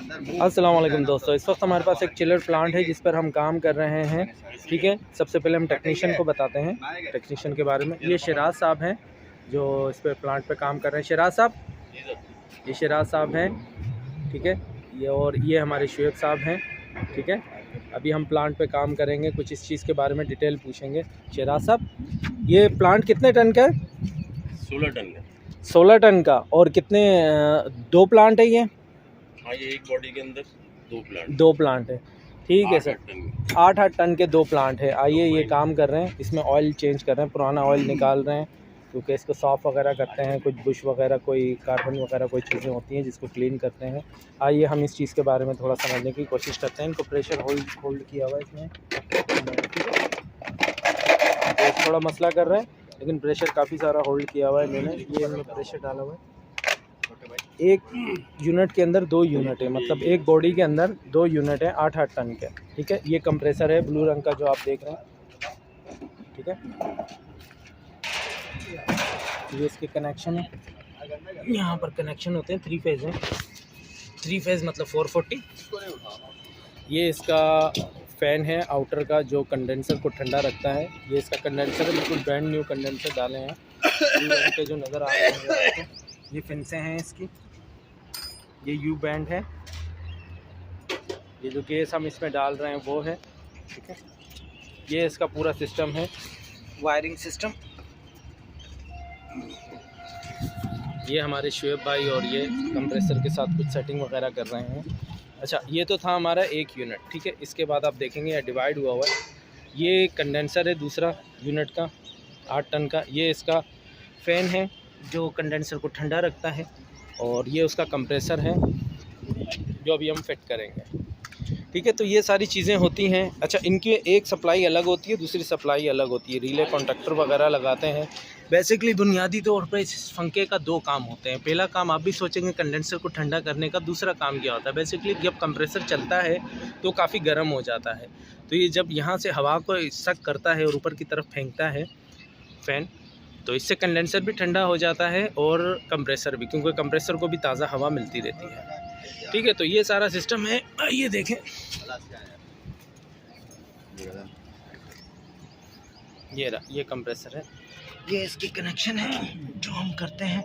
अस्सलाम वालेकुम दोस्तों, इस वक्त हमारे पास एक चिलर प्लांट है जिस पर हम काम कर रहे हैं। ठीक है, सबसे पहले हम टेक्नीशियन को बताते हैं टेक्नीशियन के बारे में। ये शिराज साहब हैं जो इस पर प्लांट पे काम कर रहे हैं। शिराज साहब, ये शिराज साहब हैं। ठीक है, ये हमारे शुएब साहब हैं। ठीक है, अभी हम प्लांट पे काम करेंगे, कुछ इस चीज़ के बारे में डिटेल पूछेंगे। शिराज साहब, ये प्लांट कितने टन का है? 16 टन का। 16 टन का। और कितने, 2 प्लांट है ये? हाँ, ये एक बॉडी के अंदर दो प्लांट है। ठीक है सर, 8 टन के 2 प्लांट है। आइए, ये काम कर रहे हैं, इसमें ऑयल चेंज कर रहे हैं, पुराना ऑयल निकाल रहे हैं क्योंकि इसको सॉफ़ वगैरह करते हैं। कुछ बुश वगैरह, कोई कार्बन वगैरह, कोई चीज़ें होती हैं जिसको क्लीन करते हैं। आइए हम इस चीज़ के बारे में थोड़ा समझने की कोशिश करते हैं। इनको प्रेशर होल्ड किया हुआ है इसमें, तो थोड़ा मसला कर रहे हैं लेकिन प्रेशर काफ़ी सारा होल्ड किया हुआ है इन्होंने। ये इनमें प्रेशर डाला हुआ है। एक यूनिट के अंदर 2 यूनिट है, मतलब एक बॉडी के अंदर 2 यूनिट है 8 टन के। ठीक है, ये कंप्रेसर है ब्लू रंग का जो आप देख रहे हैं। ठीक है, ये इसके कनेक्शन है, यहाँ पर कनेक्शन होते हैं। 3 फेज़ हैं, 3 फेज़ मतलब 440। ये इसका फ़ैन है आउटर का जो कंडेंसर को ठंडा रखता है। ये इसका कंडेंसर है, बिल्कुल ब्रांड न्यू कंडेंसर डाले हैं। ब्लू रंग के जो नज़र आ रहे हैं, ये फिंसें हैं इसकी। ये यू बैंड है, ये जो गैस हम इसमें डाल रहे हैं वो है। ठीक है, ये इसका पूरा सिस्टम है, वायरिंग सिस्टम। ये हमारे शुएब भाई और ये कंप्रेसर के साथ कुछ सेटिंग वगैरह कर रहे हैं। अच्छा, ये तो था हमारा एक यूनिट। ठीक है, इसके बाद आप देखेंगे यह डिवाइड हुआ हुआ है। ये कंडेंसर है दूसरा यूनिट का 8 टन का। ये इसका फ़ैन है जो कंडेंसर को ठंडा रखता है, और ये उसका कंप्रेसर है जो अभी हम फिट करेंगे। ठीक है, तो ये सारी चीज़ें होती हैं। अच्छा, इनकी एक सप्लाई अलग होती है, दूसरी सप्लाई अलग होती है। रिले कॉन्टैक्टर वगैरह लगाते हैं। बेसिकली बुनियादी तौर पर इस पंखे का 2 काम होते हैं। पहला काम आप भी सोचेंगे कंडेंसर को ठंडा करने का, दूसरा काम क्या होता है? बेसिकली जब कंप्रेसर चलता है तो काफ़ी गर्म हो जाता है, तो ये जब यहाँ से हवा को सक करता है और ऊपर की तरफ फेंकता है फ़ैन, तो इससे कंडेंसर भी ठंडा हो जाता है और कंप्रेसर भी, क्योंकि कंप्रेसर को भी ताज़ा हवा मिलती रहती है। ठीक है, तो ये सारा सिस्टम है। ये देखें, ये रहा, ये कंप्रेसर है, ये इसकी कनेक्शन है जो हम करते हैं।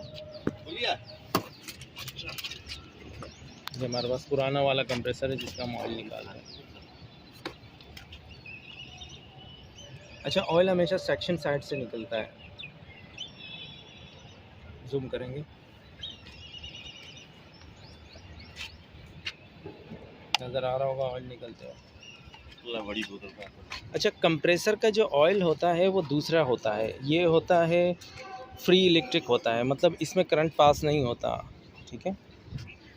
ये हमारे पास पुराना वाला कंप्रेसर है जिसका हम ऑयल निकाल रहे हैं। अच्छा, ऑयल हमेशा सेक्शन साइड से निकलता है। जूम करेंगे, नज़र आ रहा होगा ऑयल निकलते हुए। बड़ी बोतल का। अच्छा, कंप्रेसर का जो ऑयल होता है वो दूसरा होता है। ये होता है फ्री इलेक्ट्रिक होता है, मतलब इसमें करंट पास नहीं होता। ठीक है,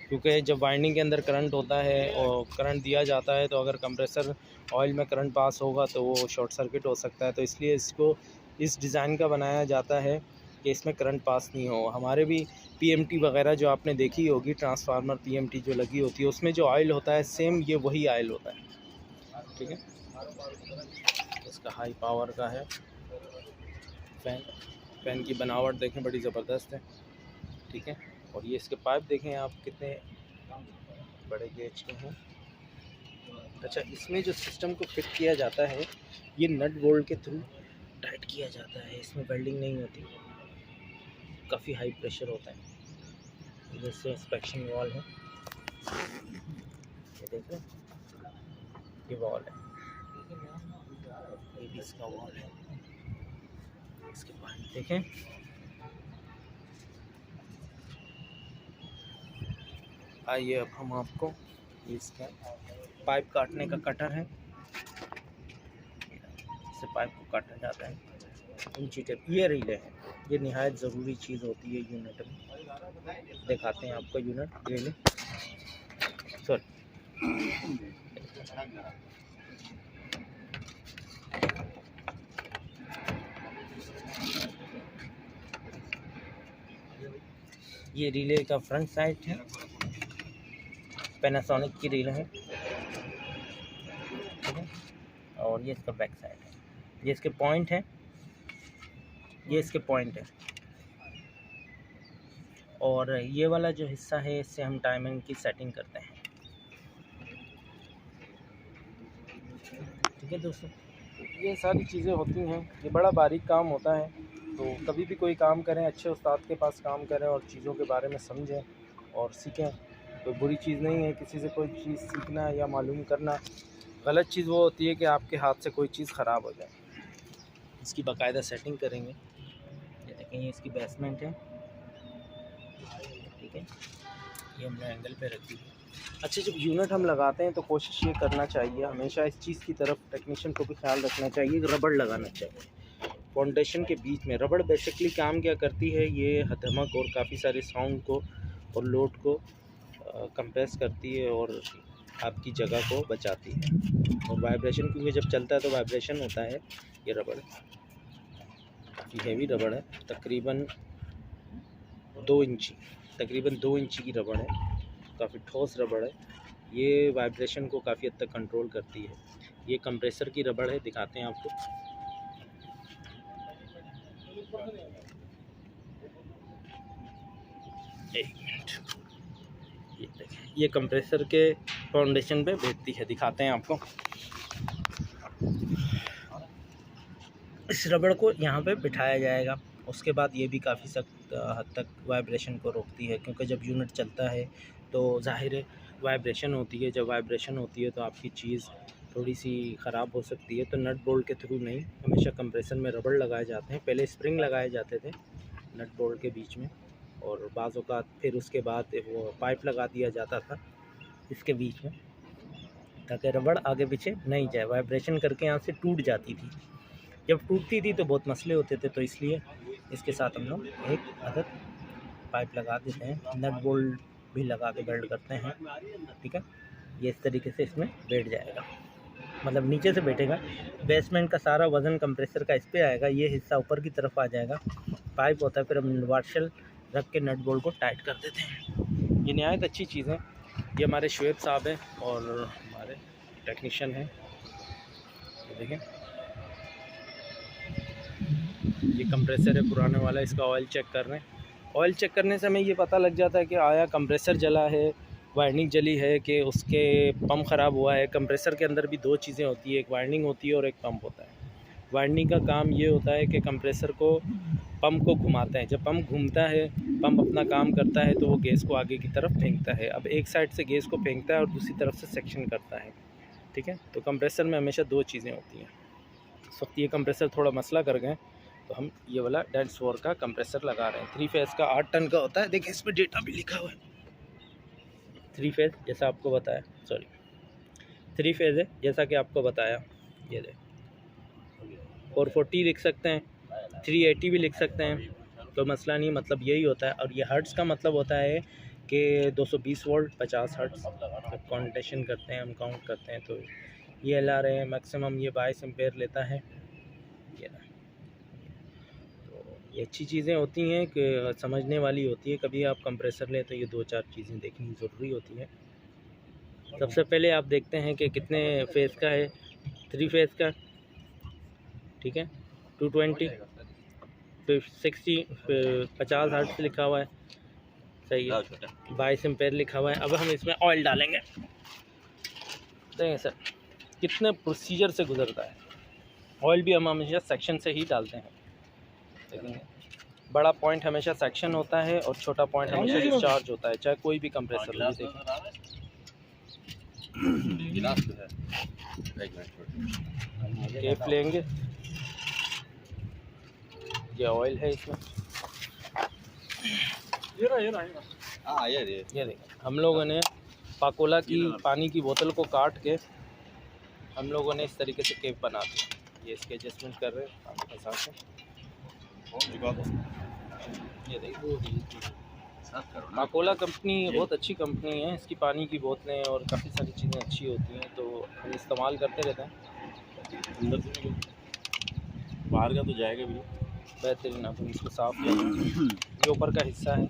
क्योंकि जब वाइंडिंग के अंदर करंट होता है और करंट दिया जाता है, तो अगर कंप्रेसर ऑयल में करंट पास होगा तो वो शॉर्ट सर्किट हो सकता है। तो इसलिए इसको इस डिज़ाइन का बनाया जाता है कि इसमें करंट पास नहीं हो। हमारे भी पीएमटी वगैरह जो आपने देखी होगी, ट्रांसफार्मर पीएमटी जो लगी होती है, उसमें जो ऑयल होता है सेम ये वही ऑयल होता है। ठीक है, इसका हाई पावर का है फ़ैन की बनावट देखें, बड़ी ज़बरदस्त है। ठीक है, और ये इसके पाइप देखें आप कितने बड़े गेज के हैं। अच्छा, इसमें जो सिस्टम को फिट किया जाता है ये नट बोल्ट के थ्रू टाइट किया जाता है, इसमें वेल्डिंग नहीं होती, काफ़ी हाई प्रेशर होता है। जैसे इंस्पेक्शन वॉल है, ये देखें, ये वॉल है, ये भी इसका वॉल है। इसके पाइप देखें, आइए अब हम आपको इसका पाइप काटने का कटर है, इससे पाइप को काटा जाता है। इंची टेप, ये रिले है, ये निहायत ज़रूरी चीज़ होती है यूनिट में। दिखाते हैं आपको यूनिट रिले। सर, ये रिले का फ्रंट साइड है, पैनासोनिक की रिले है। ठीक है, और ये इसका बैक साइड है, ये इसके पॉइंट है, ये इसके पॉइंट है। और ये वाला जो हिस्सा है इससे हम टाइमिंग की सेटिंग करते हैं। ठीक है दोस्तों, ये सारी चीज़ें होती हैं, ये बड़ा बारीक काम होता है। तो कभी भी कोई काम करें अच्छे उस्ताद के पास काम करें और चीज़ों के बारे में समझें और सीखें। कोई बुरी चीज़ नहीं है किसी से कोई चीज़ सीखना या मालूम करना। गलत चीज़ वो होती है कि आपके हाथ से कोई चीज़ ख़राब हो जाए। इसकी बाकायदा सेटिंग करेंगे। ये देखें, ये इसकी बेसमेंट है, ठीक है, ये हमने एंगल पे रखी है। अच्छा, जब यूनिट हम लगाते हैं तो कोशिश ये करना चाहिए हमेशा इस चीज़ की तरफ टेक्नीशियन को भी ख्याल रखना चाहिए कि रबड़ लगाना चाहिए फाउंडेशन के बीच में। रबड़ बेसिकली काम क्या करती है, ये धमक और काफ़ी सारे साउंड को और लोड को कंप्रेस करती है और आपकी जगह को बचाती है। और वाइब्रेशन, क्योंकि जब चलता है तो वाइब्रेशन होता है। ये रबड़ काफ़ी हैवी रबड़ है, तकरीबन 2 इंची की रबड़ है, काफ़ी ठोस रबड़ है। ये वाइब्रेशन को काफ़ी हद तक कंट्रोल करती है। ये कंप्रेसर की रबड़ है, दिखाते हैं आपको। एक मिनट, ये देखें, ये कंप्रेसर के फाउंडेशन पे बैठती है, दिखाते हैं आपको। इस रबड़ को यहाँ पे बिठाया जाएगा। उसके बाद ये भी काफ़ी सख्त हद तक वाइब्रेशन को रोकती है, क्योंकि जब यूनिट चलता है तो ज़ाहिर है वाइब्रेशन होती है। जब वाइब्रेशन होती है तो आपकी चीज़ थोड़ी सी ख़राब हो सकती है। तो नट बोल्ट के थ्रू नहीं, हमेशा कंप्रेसर में रबड़ लगाए जाते हैं। पहले स्प्रिंग लगाए जाते थे नट बोल्ट के बीच में, और बाज़ औक़ात फिर उसके बाद वो पाइप लगा दिया जाता था इसके बीच में, ताकि रबड़ आगे पीछे नहीं जाए। वाइब्रेशन करके यहाँ से टूट जाती थी। जब टूटती थी तो बहुत मसले होते थे, तो इसलिए इसके साथ हम लोग एक अदद पाइप लगा देते हैं, नट बोल्ट भी लगा के वेल्ड करते हैं, ठीक है। ये इस तरीके से इसमें बैठ जाएगा, मतलब नीचे से बैठेगा। बेसमेंट का सारा वज़न कंप्रेसर का इस पर आएगा, ये हिस्सा ऊपर की तरफ आ जाएगा। पाइप होता है, फिर हम वार्शल रख के नट बोल्ट को टाइट कर देते हैं। ये नहायत अच्छी चीज़ है। ये हमारे शुएब साहब हैं और हमारे टेक्नीशियन हैं, देखें। ये कंप्रेसर है पुराने वाला, इसका ऑयल चेक कर रहे हैं। ऑयल चेक करने से हमें ये पता लग जाता है कि आया कंप्रेसर जला है, वायरिंग जली है, कि उसके पंप ख़राब हुआ है। कंप्रेसर के अंदर भी 2 चीज़ें होती है, एक वायरिंग होती है और एक पंप होता है। वायरिंग का काम ये होता है कि कंप्रेसर को, पंप को घुमाते हैं। जब पंप घूमता है, पंप अपना काम करता है, तो वो गैस को आगे की तरफ फेंकता है। अब एक साइड से गैस को फेंकता है और दूसरी तरफ से सेक्शन करता है, ठीक है। तो कंप्रेसर में हमेशा 2 चीज़ें होती हैं। इस वक्त ये कंप्रेसर थोड़ा मसला कर गए, तो हम ये वाला डेल्स 4 का कंप्रेसर लगा रहे हैं। 3 फेज़ का 8 टन का होता है। देखिए, इस पर डेटा भी लिखा हुआ है। 3 फेज़ जैसा आपको बताया, 3 फेज़ है जैसा कि आपको बताया। ये देख, 440 लिख सकते हैं, 380 भी लिख सकते हैं, तो मसला नहीं। मतलब यही होता है। और ये हर्ट्ज़ का मतलब होता है कि 220 वोल्ट 50 हर्ट्ज़। जब काउंटेशन करते हैं, हम काउंट करते हैं, तो ये ला रहे हैं मैक्सिमम, ये 22 एम्पेयर लेता है। ये ना, ये अच्छी चीज़ें होती हैं कि समझने वाली होती है। कभी आप कंप्रेसर लें तो ये 2-4 चीज़ें देखनी ज़रूरी होती है। सबसे पहले आप देखते हैं कि कितने फेज़ का है। 3 फेज़ का, ठीक है, 220, 60, 50 हर्ट्ज़ लिखा हुआ है, सही है, 22 एम्पेयर लिखा हुआ है। अब हम इसमें ऑयल डालेंगे। देखें सर कितने प्रोसीजर से गुजरता है। ऑयल भी हम हमेशा सेक्शन से ही डालते हैं। देखेंगे, बड़ा पॉइंट हमेशा सेक्शन होता है और छोटा पॉइंट हमेशा डिस्चार्ज होता है, चाहे कोई भी कंप्रेसर हो। केप लेंगे, ये ऑयल है इसमें। ये देखें, हम लोगों ने पाकोला की पानी की बोतल को काट के हम लोगों ने इस तरीके से केप बना दिया। ये इसके एडजस्टमेंट कर रहे हैं पानी के साथ। ये देखिए, पाकोला कंपनी बहुत अच्छी कंपनी है। इसकी पानी की बोतलें और काफ़ी सारी चीज़ें अच्छी होती हैं, तो हम इस्तेमाल करते रहते हैं। अंदर से बाहर का तो जाएगा भी बेहतरीन। आप इसको साफ़ करें। ये ऊपर का हिस्सा है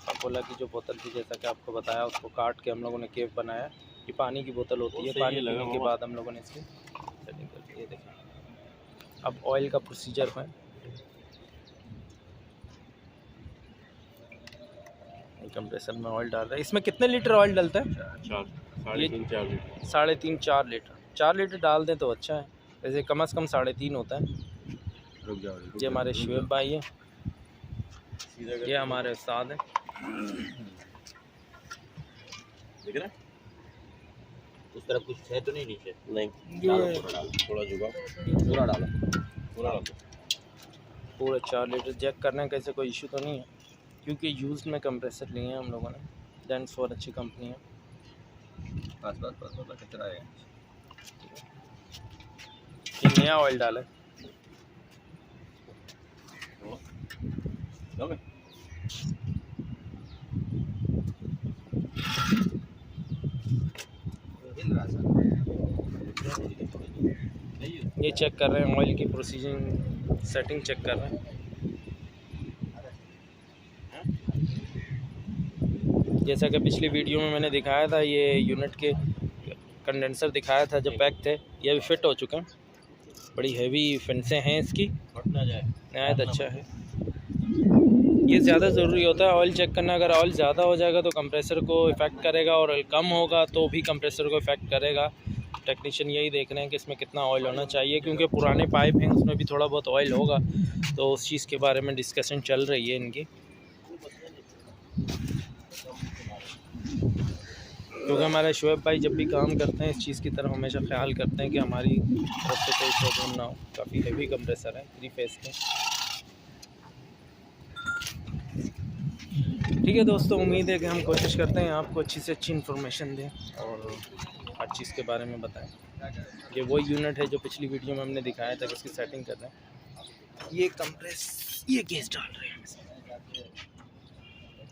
पाकोला की जो बोतल थी, जैसा कि आपको बताया, उसको काट के हम लोगों ने केप बनाया। ये पानी की बोतल होती है, पानी लेने के बाद हम लोगों ने इसकी सेटिंग कर दी। ये देखें, अब ऑयल का प्रोसीजर है। कंप्रेसर में ऑयल डाल रहे हैं। इसमें कितने लीटर ऑयल डलता है? 3.5 लीटर। 3.5-4 लीटर। 4 लीटर डाल दें तो अच्छा है, वैसे कम से कम 3.5 होता है। रुक जाओ ये हमारे शुएब भाई है, सीधा ये हमारे उस्ताद हैं। दिख रहा है? उस तरफ कुछ है तो नहीं नीचे? नहीं। थोड़ा झुकाओ, पूरा डालो, पूरा डालो। पूरे 4 लीटर चेक करने का ऐसे कोई इशू तो नहीं है, क्योंकि यूज़ में कंप्रेसर लिए हैं हम लोगों ने। डेंस फॉर अच्छी कंपनी है। बस कितना है? ये नया ऑयल डाला है। ओके। ये चेक कर रहे हैं ऑयल की प्रोसीजर सेटिंग चेक कर रहे हैं। जैसा कि पिछली वीडियो में मैंने दिखाया था, ये यूनिट के कंडेंसर दिखाया था जो पैक थे, ये भी फिट हो चुके हैं। बड़ी हैवी फिनसें हैं इसकी, फट ना जाए। नहायत अच्छा है। ये ज़्यादा ज़रूरी होता है ऑयल चेक करना। अगर ऑयल ज़्यादा हो जाएगा तो कंप्रेसर को इफ़ेक्ट करेगा, और ऑयल कम होगा तो भी कंप्रेसर को इफ़ेक्ट करेगा। टेक्नीशियन यही देख रहे हैं कि इसमें कितना ऑयल होना चाहिए, क्योंकि पुराने पाइप हैं उसमें भी थोड़ा बहुत ऑयल होगा, तो उस चीज़ के बारे में डिस्कशन चल रही है इनकी। क्योंकि हमारे शुएब भाई जब भी काम करते हैं इस चीज़ की तरफ हमेशा ख्याल करते हैं कि हमारी तरफ से कोई प्रॉब्लम ना हो। काफ़ी हैवी कंप्रेसर है, 3 फेस के। ठीक है दोस्तों, उम्मीद है कि हम कोशिश करते हैं आपको अच्छी से अच्छी इन्फॉर्मेशन दें और हर चीज़ के बारे में बताएं। ये वही यूनिट है जो पिछली वीडियो में हमने दिखाया था कि इसकी सेटिंग कर रहे हैं। ये ये गैस डाल रहे हैं इसमें।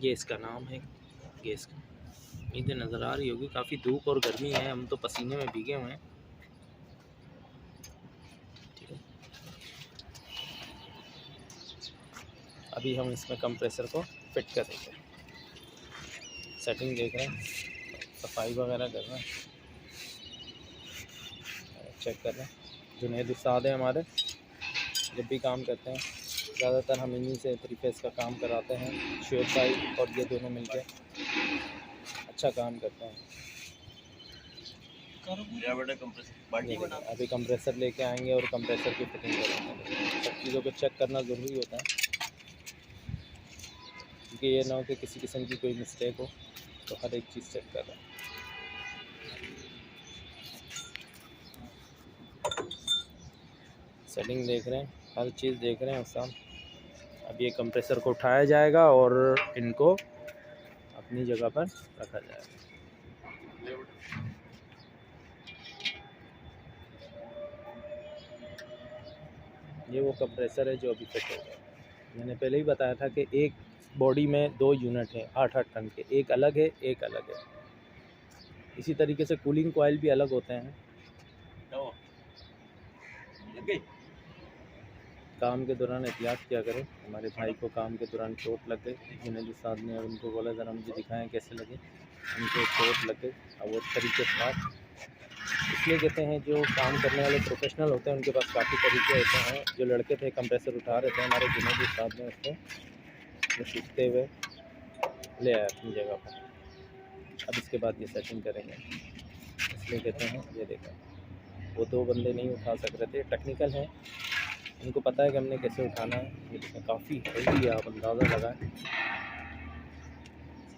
ये इसका नाम है गैस का। इधर नज़र आ रही होगी, काफ़ी धूप और गर्मी है, हम तो पसीने में भीगे हुए हैं। ठीक है, अभी हम इसमें कंप्रेसर को फिट करेंगे। सेटिंग देख रहे हैं, सफाई वगैरह कर रहे हैं, चेक कर रहे हैं। जुनैद उस्ताद है हमारे, जब भी काम करते हैं ज़्यादातर हम इन्हीं से 3 फेस का काम कराते हैं। शुएब भाई और ये दोनों मिलकर अच्छा काम करते हैं। अभी कंप्रेसर लेके आएंगे और कंप्रेसर की फिटिंग करेंगे। सब चीज़ों को चेक करना ज़रूरी होता है, क्योंकि ये ना हो कि किसी किस्म की कोई मिस्टेक हो, तो हर एक चीज़ चेक कर रहे हैं। सेटिंग देख रहे हैं, हर चीज़ देख रहे हैं उस्ताद। अब ये कंप्रेसर को उठाया जाएगा और इनको अपनी जगह पर रखा जाएगा। ये वो कंप्रेसर है जो अभी फिट हो गया। मैंने पहले ही बताया था कि एक बॉडी में 2 यूनिट हैं 8-8 टन के, एक अलग है एक अलग है। इसी तरीके से कूलिंग कॉइल भी अलग होते हैं। काम के दौरान एहतियात किया करें। हमारे भाई को काम के दौरान चोट लग गई। जुनैद साहब ने उनको बोला ज़रा मुझे दिखाएं कैसे लगे, उनको चोट लग गई। अब वो तरीके से आप इसलिए कहते हैं जो काम करने वाले प्रोफेशनल होते हैं उनके पास काफ़ी तरीके होते हैं। जो लड़के थे कंप्रेसर उठा रहे थे, हमारे जुनैद साहब ने उसको सीखते हुए ले आया अपनी जगह पर। अब इसके बाद ये सेटिंग करेंगे, इसलिए कहते हैं ये देखें वो 2 बंदे नहीं उठा सक रहे थे, टेक्निकल हैं, उनको पता है कि हमने कैसे उठाना है। ये देखें काफ़ी हैवी है, आप अंदाज़ा लगाएं।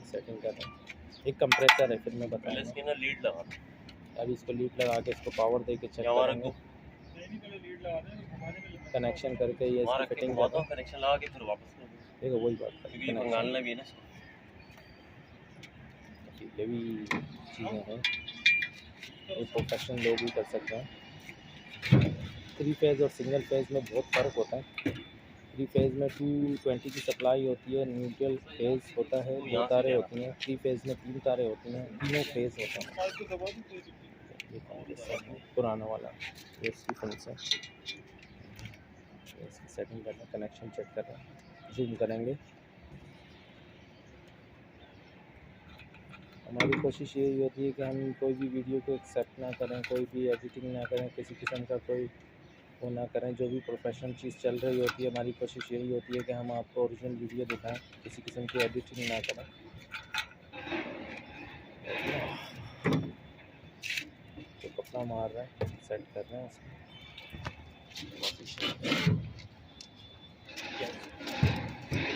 सेटिंग कर रहे हैं, एक कंप्रेसर है, फिर मैं बताऊँगा। लीड लगा, अभी इसको लीड लगा के इसको पावर दे के चेक करेंगे, कनेक्शन करके ये इसकी फिटिंग करके कनेक्शन लगा के फिर वापस देखो वही बात है। भी ना। ये भी चीज़ें हैं, ये प्रोफेशनल लोग भी कर सकते हैं। 3 फेज़ और सिंगल फेज़ में बहुत फ़र्क होता है। 3 फेज़ में 220 की सप्लाई होती है, न्यूट्रल फेज़ होता है, 2 तारें होती हैं। 3 फेज़ में 3 तारें होती हैं, तीनों फेज़ होते हैं। ये कंप्रेसर है पुराना वाला, ये इसकी फंक्शन, इसकी सेटिंग कर रहे हैं, कनेक्शन चेक कर रहे हैं, जूम करेंगे। हमारी कोशिश यही होती है कि हम कोई भी वीडियो को एक्सेप्ट ना करें, कोई भी एडिटिंग ना करें, किसी किस्म का कोई वो ना करें। जो भी प्रोफेशनल चीज़ चल रही होती है हमारी कोशिश यही होती है कि हम आपको ओरिजिनल वीडियो दिखाएं, किसी किस्म की एडिटिंग ना करें। तो अपना छक्का मार रहे हैं, सेट कर रहे हैं उसको।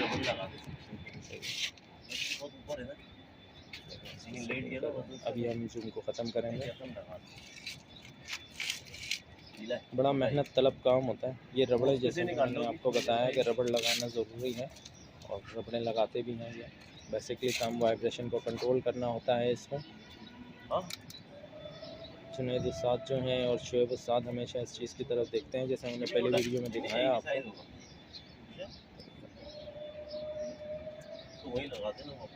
रबड़ लगा दो, बहुत ऊपर है ना, लेट गया ना बस। अभी हम जूम को ख़त्म करेंगे। लगा बड़ा मेहनत तलब काम होता है ये रबड़े, जैसे मैंने आपको बताया कि रबड़ लगाना ज़रूरी है और रबड़े लगाते भी हैं। ये बेसिकली काम वाइब्रेशन को कंट्रोल करना होता है इसमें। जुनैद उस्ताद जो हैं और शुएब उस्ताद हमेशा इस चीज़ की तरफ देखते हैं, जैसे हमने पहले वीडियो में दिखाया आपको। तो वही लगाते ना वो।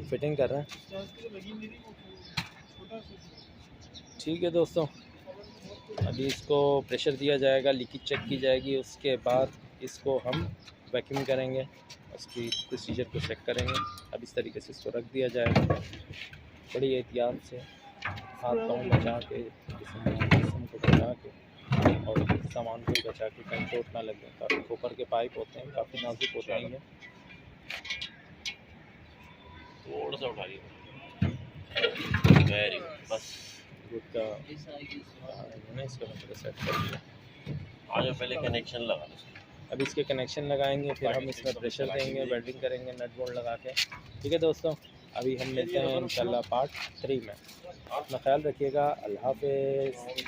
फिटिंग कर रहे हैं। ठीक है दोस्तों, अभी इसको प्रेशर दिया जाएगा, लीकेज चेक की जाएगी, उसके बाद इसको हम वैक्यूम करेंगे, उसकी प्रोसीजर को चेक करेंगे। अब इस तरीके से इसको रख दिया जाएगा, बड़ी एहतियात से हाथ पाँव बचा के, जिस्म को बचा के और सामान को बचा के, कहीं चोट ना लगे। काफ़ी ऊपर के पाइप होते हैं, काफ़ी नाजुक होते हैं ये। थोड़ा सा उठाइए, वेरी गुड, बस गुड का मैंने इसको सेट कर दिया। आज पहले कनेक्शन लगा दो। अब इसके कनेक्शन लगाएंगे, फिर हम इसमें प्रेशर देंगे, वेल्डिंग करेंगे नट बोल्ट लगा के। ठीक है दोस्तों, अभी हम मिलते हैं इंशाल्लाह पार्ट 3 में। अपना ख्याल रखिएगा, अल्लाह हाफ़िज़।